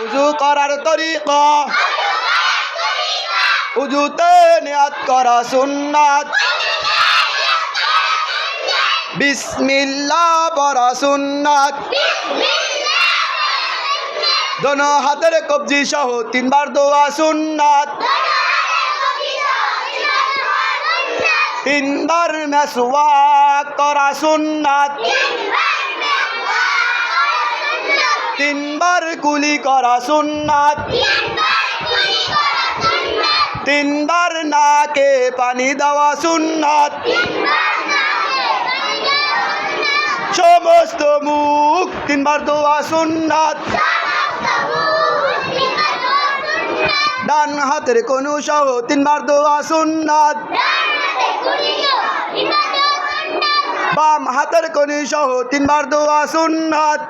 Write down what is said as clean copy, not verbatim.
উযু করার তরিকা উযুতে নিয়াত করা সুন্নাত বিসমিল্লাহ পড়া সুন্নাত দোনো হাতের কবজি সহ তিনবার দোয়া সুন্নাত তিনবার মেসওয়াক করা সুন্নাত তিনবার কুলি করা সুন্নাত তিনবার নাকে পানি দেওয়া সুন্নাত সমস্ত মুখ তিনবার দোয়া সুন্নাত ডান হাতের কনু সহ তিনবার দোয়া সুন্নাত বাম হাতের কনু সহ তিনবার দোয়া সুন্নাত